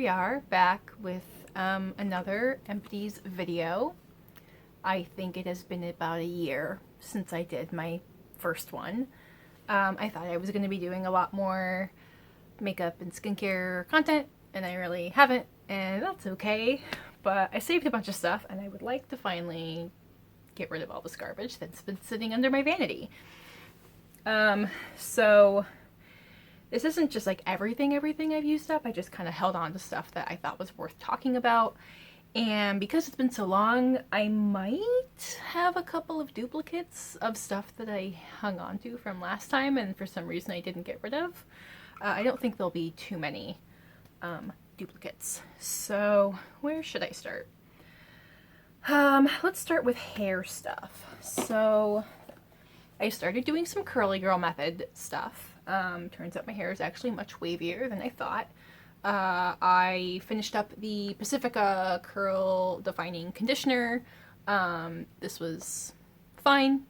we are back with another Empties video. I think it has been about a year since I did my first one. I thought I was going to be doing a lot more makeup and skincare content, and I really haven't, and that's okay. But I saved a bunch of stuff, and I would like to finally get rid of all this garbage that's been sitting under my vanity. So this isn't just like everything I've used up. I just kind of held on to stuff that I thought was worth talking about. And because it's been so long, I might have a couple of duplicates of stuff that I hung on to from last time and for some reason I didn't get rid of. I don't think there'll be too many duplicates. So where should I start? Let's start with hair stuff. So I started doing some curly girl method stuff. Turns out my hair is actually much wavier than I thought. I finished up the Pacifica Curl Defining Conditioner. This was fine.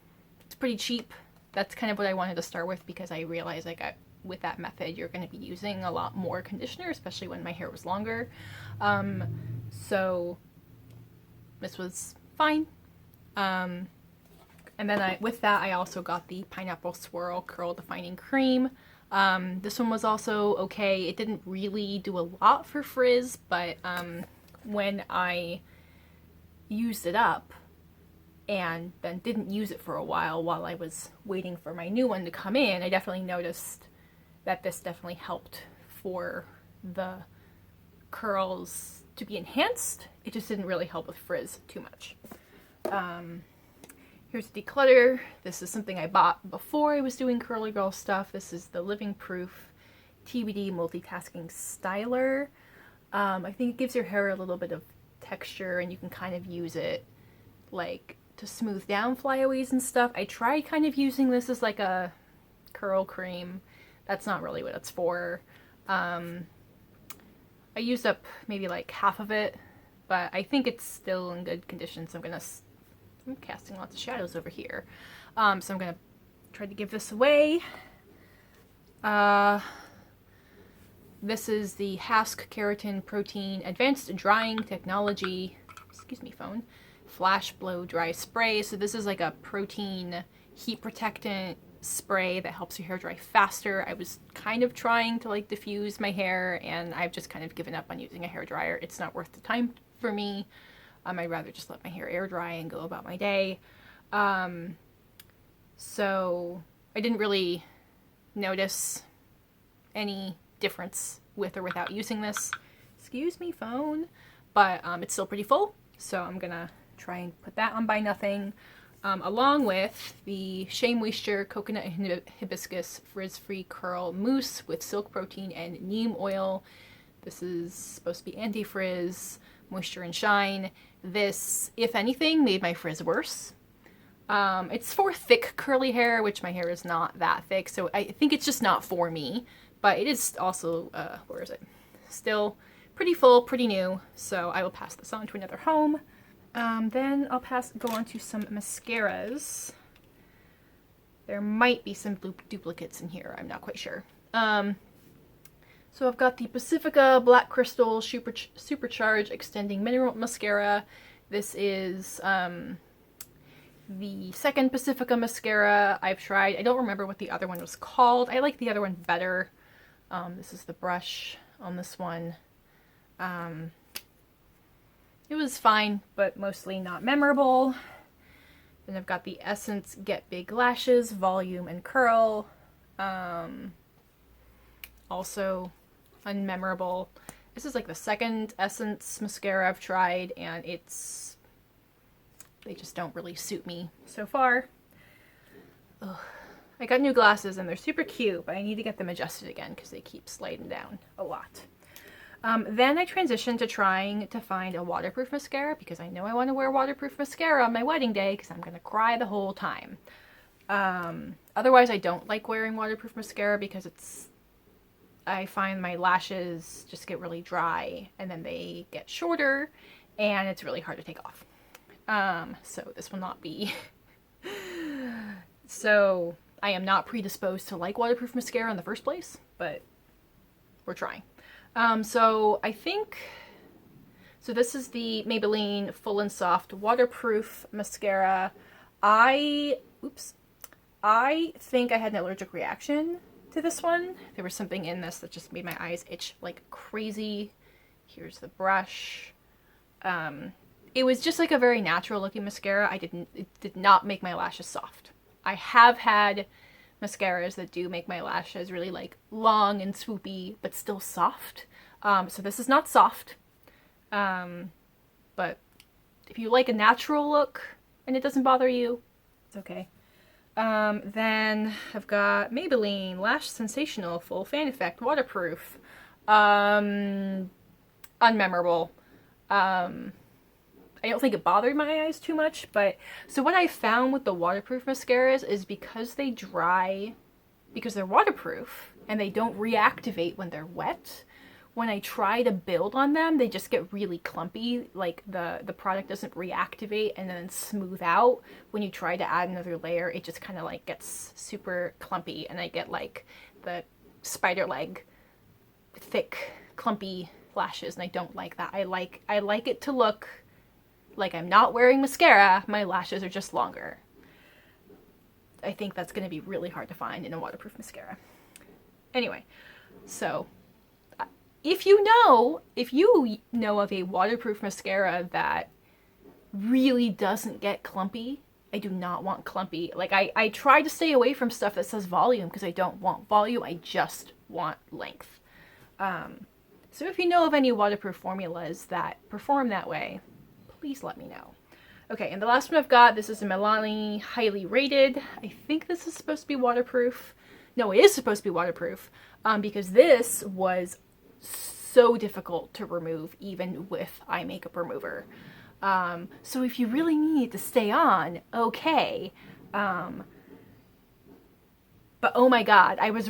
It's pretty cheap. That's kind of what I wanted to start with because I realized with that method you're going to be using a lot more conditioner, especially when my hair was longer. So this was fine. And then with that, I also got the Pineapple Swirl Curl Defining Cream. This one was also okay. It didn't really do a lot for frizz, but when I used it up and then didn't use it for a while I was waiting for my new one to come in, I definitely noticed that this definitely helped for the curls to be enhanced. It just didn't really help with frizz too much. Here's Declutter. This is something I bought before I was doing curly girl stuff. This is the Living Proof TBD Multitasking Styler. I think it gives your hair a little bit of texture and you can kind of use it like to smooth down flyaways and stuff. I tried kind of using this as like a curl cream. That's not really what it's for. I used up maybe like half of it, but I think it's still in good condition, so I'm casting lots of shadows over here. So I'm going to try to give this away. This is the Hask Keratin Protein Advanced Drying Technology, excuse me phone, Flash Blow Dry Spray. So this is like a protein heat protectant spray that helps your hair dry faster. I was kind of trying to like diffuse my hair and I've just kind of given up on using a hair dryer. It's not worth the time for me. I'd rather just let my hair air dry and go about my day. So I didn't really notice any difference with or without using this. Excuse me, phone. But it's still pretty full, so I'm gonna try and put that on Buy Nothing, along with the Shea Moisture Coconut and Hibiscus Frizz-Free Curl Mousse with Silk Protein and Neem Oil. This is supposed to be anti-frizz, moisture and shine. This, if anything, made my frizz worse. It's for thick curly hair, which my hair is not that thick, so I think it's just not for me. But it is also, where is it? Still pretty full, pretty new, so I will pass this on to another home. Then I'll go on to some mascaras. There might be some duplicates in here, I'm not quite sure. So I've got the Pacifica Black Crystal Supercharge Extending Mineral Mascara. This is the second Pacifica mascara I've tried. I don't remember what the other one was called. I like the other one better. This is the brush on this one. It was fine, but mostly not memorable. Then I've got the Essence Get Big Lashes Volume and Curl. Also unmemorable. This is like the second Essence mascara I've tried, and they just don't really suit me so far. Ugh. I got new glasses and they're super cute, but I need to get them adjusted again because they keep sliding down a lot. Then I transitioned to trying to find a waterproof mascara because I know I want to wear waterproof mascara on my wedding day because I'm going to cry the whole time. Otherwise, I don't like wearing waterproof mascara because I find my lashes just get really dry and then they get shorter and it's really hard to take off. So this will not be. So I am not predisposed to like waterproof mascara in the first place, but we're trying. So I think, so this is the Maybelline Full and Soft Waterproof Mascara. I think I had an allergic reaction to this one. There was something in this that just made my eyes itch like crazy. Here's the brush. It was just like a very natural looking mascara. It did not make my lashes soft. I have had mascaras that do make my lashes really like long and swoopy, but still soft. So this is not soft. But if you like a natural look and it doesn't bother you, it's okay. Then I've got Maybelline Lash Sensational Full Fan Effect Waterproof. Unmemorable. I don't think it bothered my eyes too much, but so what I found with the waterproof mascaras is because they dry, because they're waterproof and they don't reactivate when they're wet, when I try to build on them, they just get really clumpy. Like the product doesn't reactivate and then smooth out. When you try to add another layer, it just kind of like gets super clumpy and I get like the spider leg, thick, clumpy lashes, and I don't like that. I like it to look like I'm not wearing mascara, my lashes are just longer. I think that's going to be really hard to find in a waterproof mascara. Anyway, so if you know of a waterproof mascara that really doesn't get clumpy, I do not want clumpy. Like I try to stay away from stuff that says volume because I don't want volume, I just want length. So if you know of any waterproof formulas that perform that way, please let me know. Okay, and the last one I've got, this is a Milani Highly Rated. I think this is supposed to be waterproof. No, it is supposed to be waterproof because this was so difficult to remove even with eye makeup remover. So if you really need it to stay on, okay. But oh my god, I was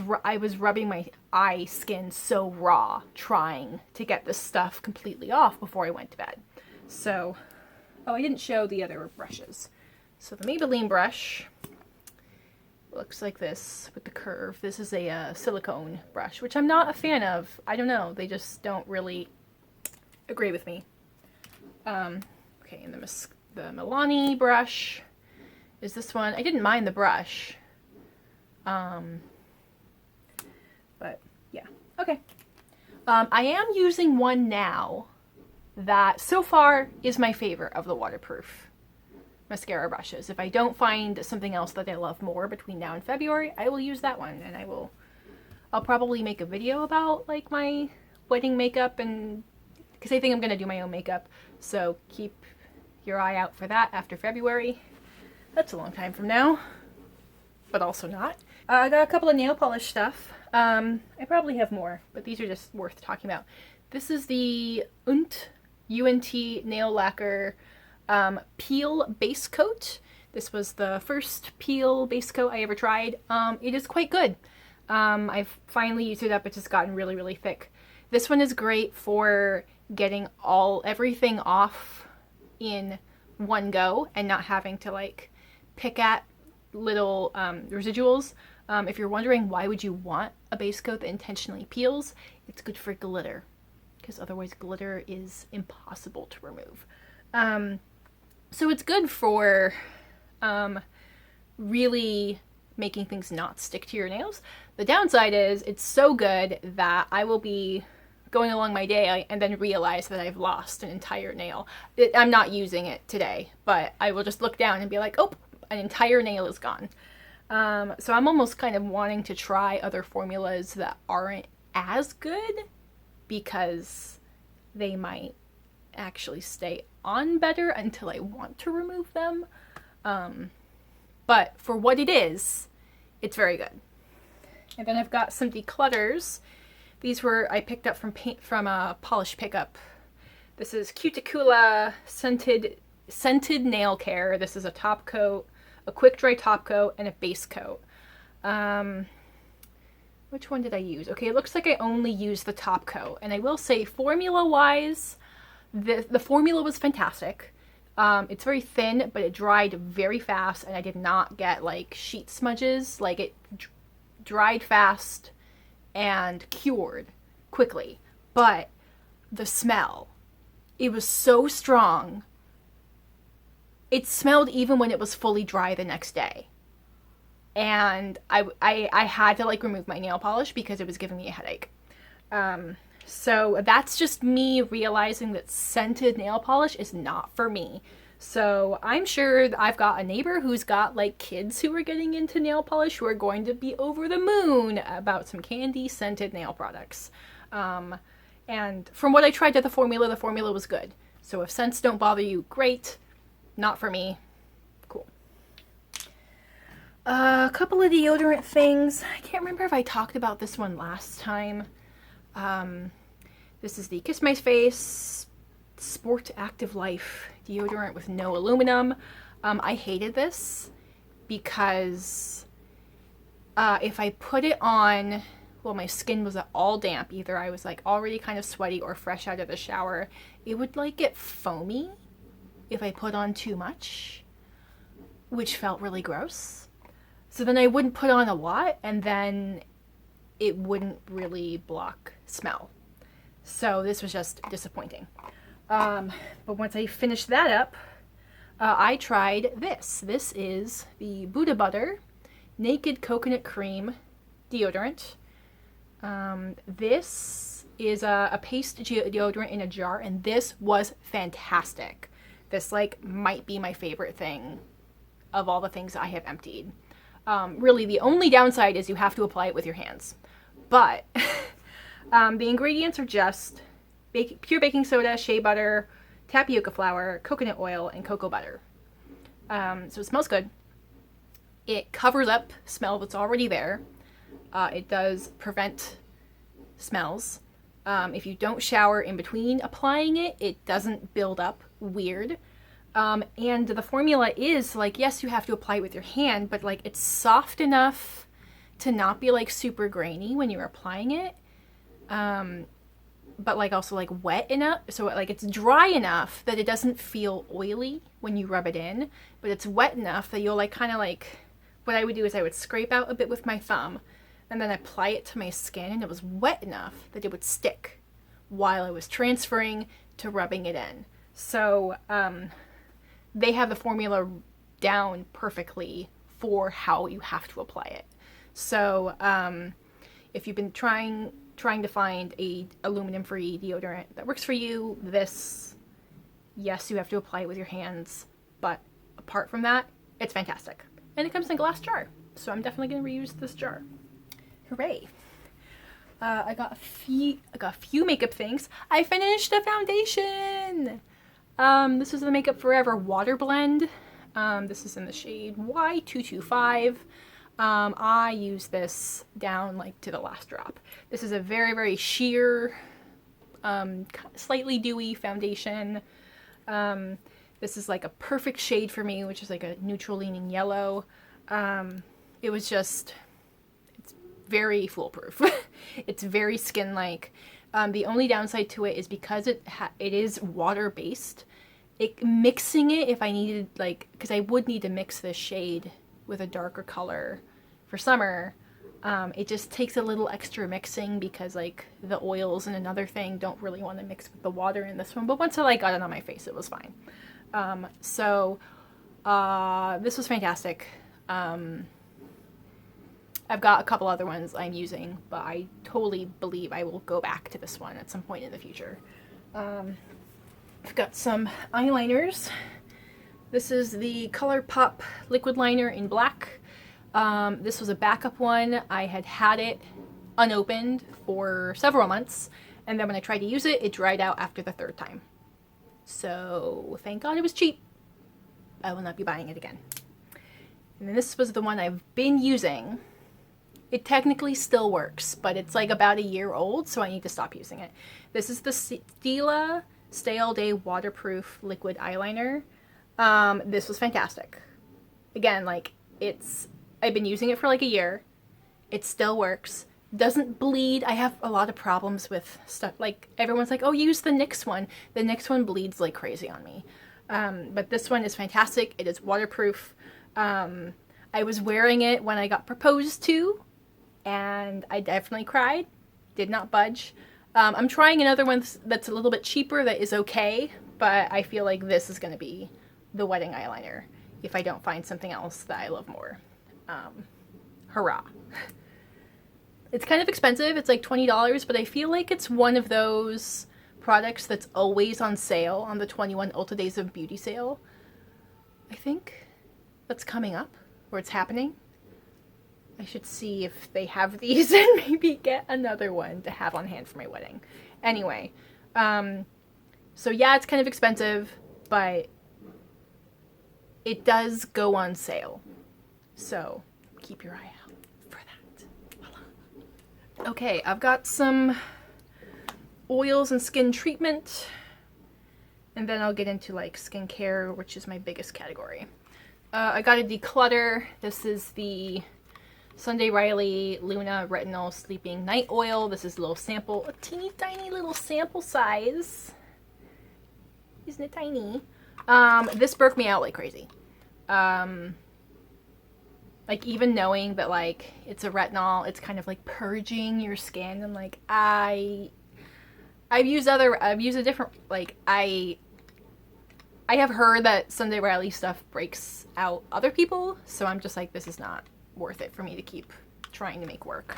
rubbing my eye skin so raw trying to get this stuff completely off before I went to bed. So, oh, I didn't show the other brushes. So the Maybelline brush looks like this with the curve. This is a silicone brush, which I'm not a fan of. I don't know, they just don't really agree with me. Okay, and the Milani brush is this one. I didn't mind the brush. But yeah, okay. I am using one now that so far is my favorite of the waterproof mascara brushes. If I don't find something else that I love more between now and February, I will use that one, and I'll probably make a video about like my wedding makeup, and because I think I'm gonna do my own makeup, so keep your eye out for that after February. That's a long time from now, but also not. I got a couple of nail polish stuff. I probably have more, but these are just worth talking about. This is the UNT nail lacquer peel base coat. This was the first peel base coat I ever tried. It is quite good. I've finally used it up. It's just gotten really, really thick. This one is great for getting everything off in one go and not having to like pick at little residuals. If you're wondering why would you want a base coat that intentionally peels, it's good for glitter, because otherwise glitter is impossible to remove. So it's good for really making things not stick to your nails. The downside is it's so good that I will be going along my day and then realize that I've lost an entire nail. I'm not using it today, but I will just look down and be like, oh, an entire nail is gone. So I'm almost kind of wanting to try other formulas that aren't as good because they might actually stay on better until I want to remove them. But for what it is, it's very good. And then I've got some declutters. These I picked up from a Polish Pickup. This is Cuticula scented nail care. This is a top coat, a quick dry top coat, and a base coat. Which one did I use? Okay, it looks like I only used the top coat. And I will say, formula-wise, the formula was fantastic. It's very thin, but it dried very fast, and I did not get like sheet smudges. Like it dried fast and cured quickly. but the smell, it was so strong. It smelled even when it was fully dry the next day. And I had to like remove my nail polish because it was giving me a headache. So that's just me realizing that scented nail polish is not for me. So I'm sure I've got a neighbor who's got like kids who are getting into nail polish who are going to be over the moon about some candy scented nail products. And from what I tried at the formula was good. So if scents don't bother you, great. Not for me. Cool. A couple of deodorant things. I can't remember if I talked about this one last time. This is the Kiss My Face Sport Active Life deodorant with no aluminum. I hated this because if I put it on, well, my skin was all damp. Either I was like already kind of sweaty or fresh out of the shower. It would like get foamy if I put on too much, which felt really gross. So then I wouldn't put on a lot, and then it wouldn't really block smell. So this was just disappointing. But once I finished that up, I tried this. This is the Buddha Butter Naked Coconut Cream deodorant. This is a paste deodorant in a jar, and this was fantastic. This like might be my favorite thing of all the things I have emptied. Really, the only downside is you have to apply it with your hands. But the ingredients are just pure baking soda, shea butter, tapioca flour, coconut oil, and cocoa butter. So it smells good. It covers up smell that's already there. It does prevent smells. If you don't shower in between applying it, it doesn't build up weird. And the formula is like, yes, you have to apply it with your hand, but like it's soft enough to not be like super grainy when you're applying it. But like also like wet enough, so like it's dry enough that it doesn't feel oily when you rub it in, but it's wet enough that you'll like kind of like, what I would do is I would scrape out a bit with my thumb and then apply it to my skin, and it was wet enough that it would stick while I was transferring to rubbing it in. So they have the formula down perfectly for how you have to apply it. So if you've been trying to find a aluminum-free deodorant that works for you, this, yes, you have to apply it with your hands, but apart from that, it's fantastic. And it comes in a glass jar, so I'm definitely going to reuse this jar. Hooray. I got a few makeup things. I finished a foundation! This is the Makeup Forever Water Blend. This is in the shade Y225. I use this down like to the last drop. This is a very, very sheer, slightly dewy foundation. This is like a perfect shade for me, which is like a neutral leaning yellow. It was just, it's very foolproof. It's very skin-like. The only downside to it is because it is water-based. Mixing it, if I needed, like, because I would need to mix this shade with a darker color for summer, it just takes a little extra mixing because like the oils and another thing don't really want to mix with the water in this one. But once I like got it on my face, it was fine. So this was fantastic. I've got a couple other ones I'm using, but I totally believe I will go back to this one at some point in the future. I've got some eyeliners. This is the ColourPop liquid liner in black. This was a backup one. I had it unopened for several months, and then when I tried to use it, it dried out after the third time. So thank God it was cheap. I will not be buying it again. And then this was the one I've been using. It technically still works, but it's like about a year old, so I need to stop using it. This is the Stila Stay All Day Waterproof Liquid Eyeliner. This was fantastic. Again, like, I've been using it for like a year. It still works. Doesn't bleed. I have a lot of problems with stuff. Like, everyone's like, oh, use the NYX one. The NYX one bleeds like crazy on me. But this one is fantastic. It is waterproof. I was wearing it when I got proposed to, and I definitely cried. Did not budge. I'm trying another one that's a little bit cheaper that is okay, but I feel like this is going to be the wedding eyeliner if I don't find something else that I love more. Hurrah. It's kind of expensive. It's like $20, but I feel like it's one of those products that's always on sale on the 21 Ulta Days of Beauty sale. I think that's coming up, or it's happening. I should see if they have these and maybe get another one to have on hand for my wedding. Anyway, so yeah, it's kind of expensive, but it does go on sale. So keep your eye out for that. Okay, I've got some oils and skin treatment, and then I'll get into like skincare, which is my biggest category. I got a declutter. This is the Sunday Riley Luna Retinol Sleeping Night Oil. This is a little sample, a teeny tiny little sample size. Isn't it tiny? This broke me out like crazy. Like even knowing that like it's a retinol, it's kind of like purging your skin, and like I've used a different, like I have heard that Sunday Riley stuff breaks out other people, so I'm just like, this is not worth it for me to keep trying to make work.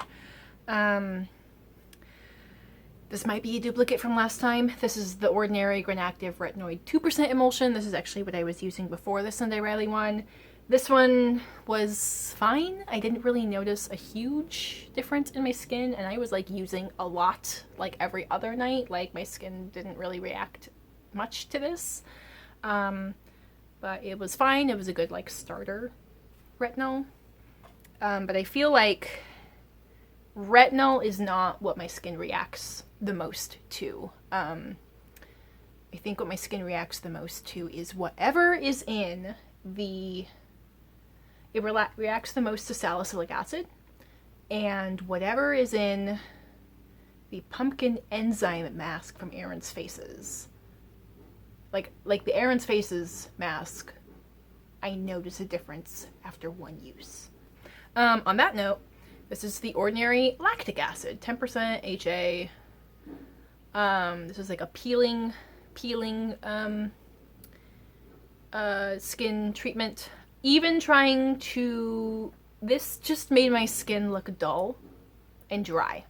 This might be a duplicate from last time. This is the Ordinary Granactive Retinoid 2% emulsion. This is actually what I was using before the Sunday Riley one. This one was fine. I didn't really notice a huge difference in my skin, and I was like using a lot like every other night. Like my skin didn't really react much to this. But it was fine. It was a good like starter retinol. But I feel like retinol is not what my skin reacts the most to. I think what my skin reacts the most to is whatever is in the... It reacts the most to salicylic acid, and whatever is in the pumpkin enzyme mask from Aaron's Faces. Like the Aaron's Faces mask, I notice a difference after one use. On that note, this is the Ordinary Lactic Acid, 10% HA. This is like a peeling skin treatment. Even trying to... This just made my skin look dull and dry.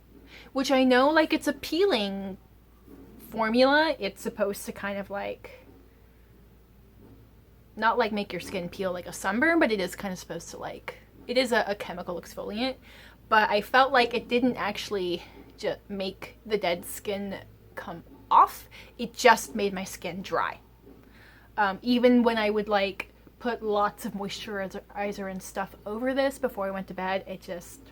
Which I know, like, it's a peeling formula. It's supposed to kind of like... Not like make your skin peel like a sunburn, but it is kind of supposed to like... It is a chemical exfoliant, but I felt like it didn't actually just make the dead skin come off. It just made my skin dry. Even when I would like put lots of moisturizer and stuff over this before I went to bed, it just...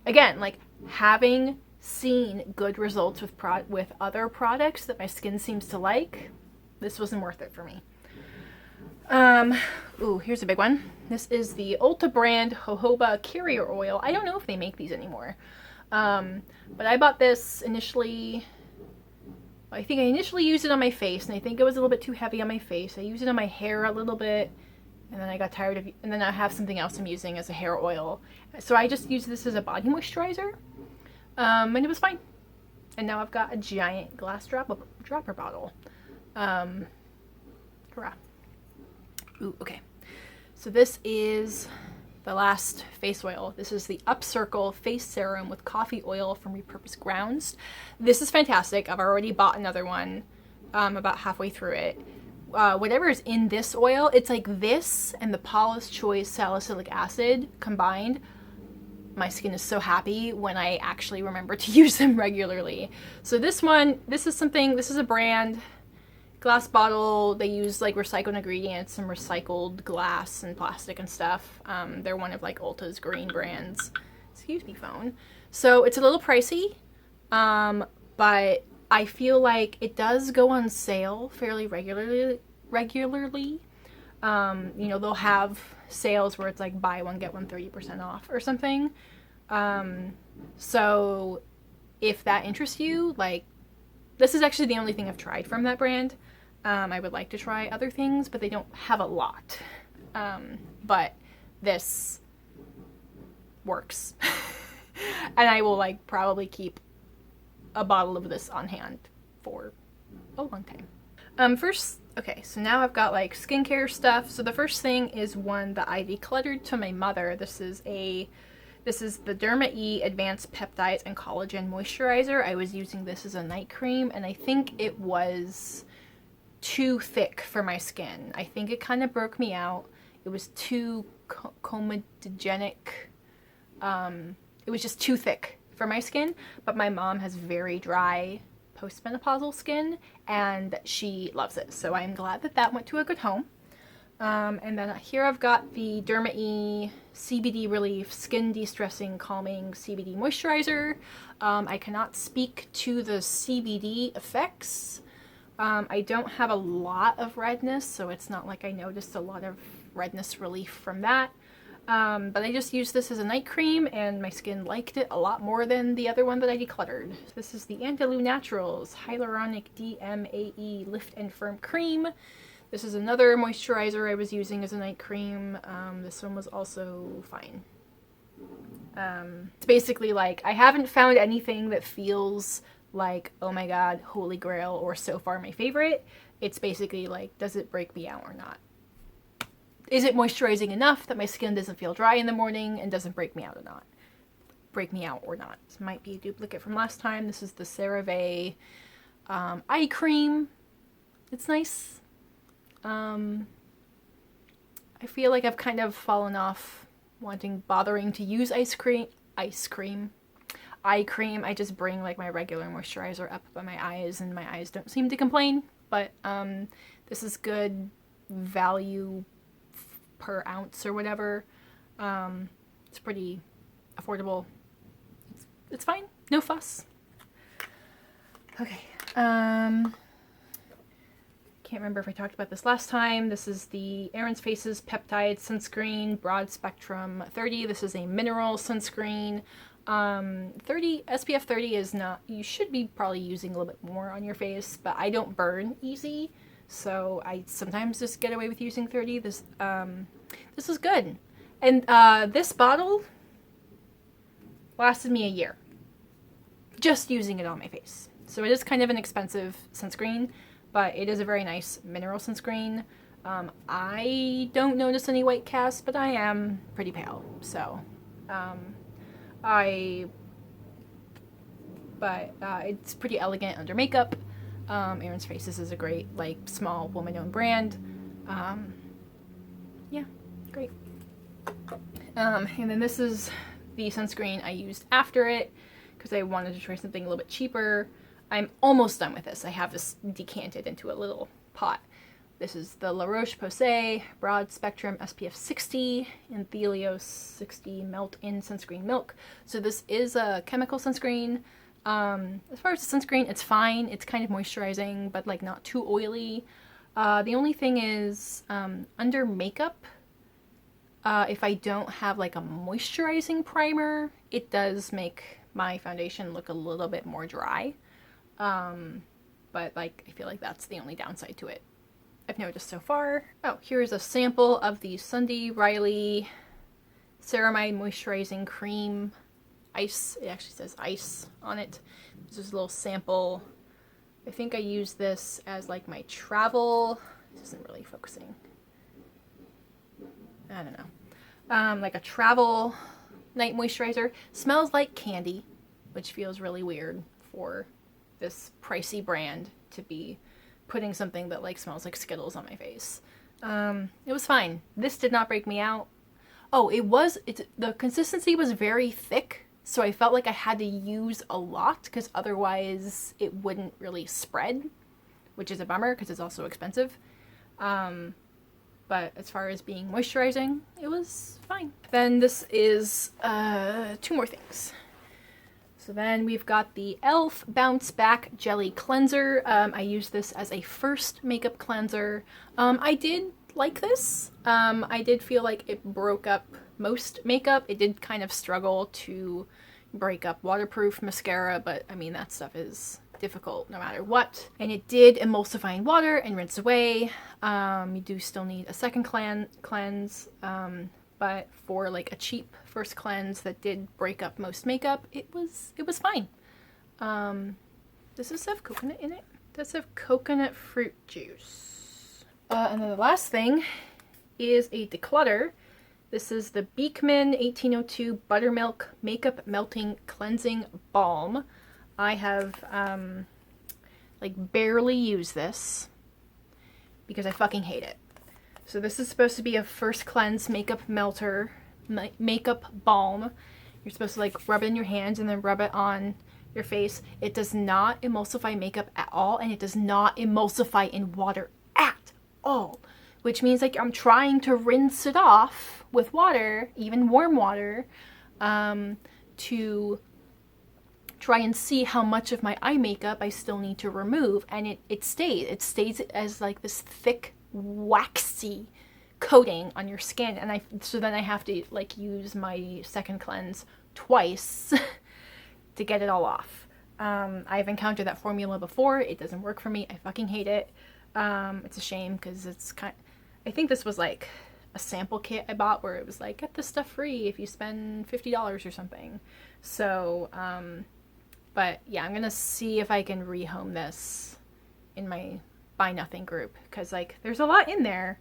Again, like having seen good results with other products that my skin seems to like, this wasn't worth it for me. Ooh, here's a big one. This is the Ulta brand jojoba carrier oil. I don't know if they make these anymore. But I bought this initially... I think I initially used it on my face, and I think it was a little bit too heavy on my face. I used it on my hair a little bit, and then I got tired of it. And then I have something else I'm using as a hair oil. So I just used this as a body moisturizer. And it was fine. And now I've got a giant glass dropper bottle. Hurrah. Ooh, okay. So this is the last face oil. This is the Upcircle Face Serum with coffee oil from Repurposed Grounds. This is fantastic. I've already bought another one about halfway through it. Whatever is in this oil, it's like this and the Paula's Choice salicylic acid combined. My skin is so happy when I actually remember to use them regularly. So this is a brand... glass bottle. They use like recycled ingredients and recycled glass and plastic and stuff. They're one of like Ulta's green brands. Excuse me, phone. So it's a little pricey, but I feel like it does go on sale fairly regularly. You know, they'll have sales where it's like buy one get one 30% off or something. So if that interests you, like, this is actually the only thing I've tried from that brand. I would like to try other things, but they don't have a lot. But this works. And I will like probably keep a bottle of this on hand for a long time. Okay, so now I've got like skincare stuff. So the first thing is one that I decluttered to my mother. This is the Derma E Advanced Peptides and Collagen Moisturizer. I was using this as a night cream, and I think it was too thick for my skin. I think it kind of broke me out. It was too comedogenic. It was just too thick for my skin, but my mom has very dry postmenopausal skin, and she loves it. So I'm glad that that went to a good home. And then here I've got the Derma E CBD Relief Skin De-Stressing Calming CBD Moisturizer. I cannot speak to the CBD effects. I don't have a lot of redness, so it's not like I noticed a lot of redness relief from that. But I just used this as a night cream, and my skin liked it a lot more than the other one that I decluttered. This is the Andalou Naturals Hyaluronic DMAE Lift and Firm Cream. This is another moisturizer I was using as a night cream. This one was also fine. It's basically like, I haven't found anything that feels like, oh my god, holy grail, or so far my favorite. It's basically like, does it break me out or not? Is it moisturizing enough that my skin doesn't feel dry in the morning and doesn't break me out or not? This might be a duplicate from last time. This is the CeraVe eye cream. It's nice. I feel like I've kind of fallen off bothering to use eye cream. I just bring like my regular moisturizer up by my eyes, and my eyes don't seem to complain. But this is good value per ounce or whatever. It's pretty affordable. It's fine. No fuss. Okay. Can't remember if I talked about this last time. This is the Aaron's Faces Peptide Sunscreen Broad Spectrum 30. This is a mineral sunscreen. 30 SPF 30 is not, you should be probably using a little bit more on your face, but I don't burn easy, so I sometimes just get away with using 30. This is good. And this bottle lasted me a year just using it on my face. So it is kind of an expensive sunscreen, but it is a very nice mineral sunscreen. I don't notice any white cast, but I am pretty pale, so it's pretty elegant under makeup. Aaron's Faces is a great, like, small woman-owned brand. Yeah, great. And then this is the sunscreen I used after it, because I wanted to try something a little bit cheaper. I'm almost done with this. I have this decanted into a little pot. This is the La Roche-Posay Broad Spectrum SPF 60 and Thelios 60 Melt-In Sunscreen Milk. So this is a chemical sunscreen. As far as the sunscreen, it's fine. It's kind of moisturizing, but like not too oily. The only thing is, under makeup, if I don't have like a moisturizing primer, it does make my foundation look a little bit more dry. But like, I feel like that's the only downside to it I've noticed so far. Oh, here's a sample of the Sunday Riley Ceramide Moisturizing Cream Ice. It actually says ice on it. This is a little sample. I think I use this as like my travel. This isn't really focusing. I don't know. Like a travel night moisturizer. Smells like candy, which feels really weird for this pricey brand to be putting something that like smells like Skittles on my face. It was fine. This did not break me out. Oh, the consistency was very thick, so I felt like I had to use a lot because otherwise it wouldn't really spread, which is a bummer because it's also expensive. But as far as being moisturizing, it was fine. Then this is 2 more things. So then we've got the e.l.f. Bounce Back Jelly Cleanser. I used this as a first makeup cleanser. I did like this. I did feel like it broke up most makeup. It did kind of struggle to break up waterproof mascara, but I mean, that stuff is difficult no matter what. And it did emulsify in water and rinse away. You do still need a second cleanse, but for like a cheap first cleanse that did break up most makeup, it was fine. Does this have coconut in it? It does have coconut fruit juice. And then the last thing is a declutter. This is the Beekman 1802 Buttermilk Makeup Melting Cleansing Balm. I have like barely used this because I fucking hate it. So this is supposed to be a first cleanse makeup melter, makeup balm. You're supposed to like rub it in your hands and then rub it on your face. It does not emulsify makeup at all, and it does not emulsify in water at all. Which means like I'm trying to rinse it off with water, even warm water, to try and see how much of my eye makeup I still need to remove, and it stays. It stays as like this thick, waxy coating on your skin, and so then I have to like use my second cleanse twice to get it all off. I've encountered that formula before. It doesn't work for me. I fucking hate it. It's a shame because it's I think this was like a sample kit I bought where it was like, get this stuff free if you spend $50 or something. So, but yeah, I'm gonna see if I can rehome this in my Buy Nothing group, because like there's a lot in there,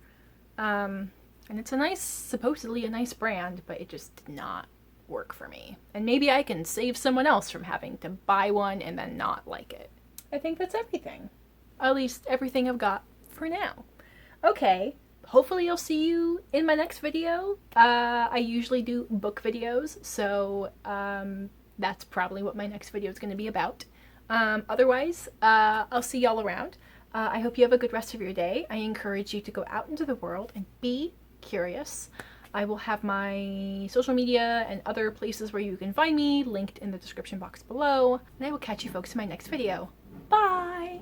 and it's supposedly a nice brand, but it just did not work for me. And maybe I can save someone else from having to buy one and then not like it. I think that's everything. At least everything I've got for now. Okay, hopefully I'll see you in my next video. I usually do book videos, so that's probably what my next video is going to be about. Otherwise, I'll see y'all around. I hope you have a good rest of your day. I encourage you to go out into the world and be curious. I will have my social media and other places where you can find me linked in the description box below. And I will catch you folks in my next video. Bye!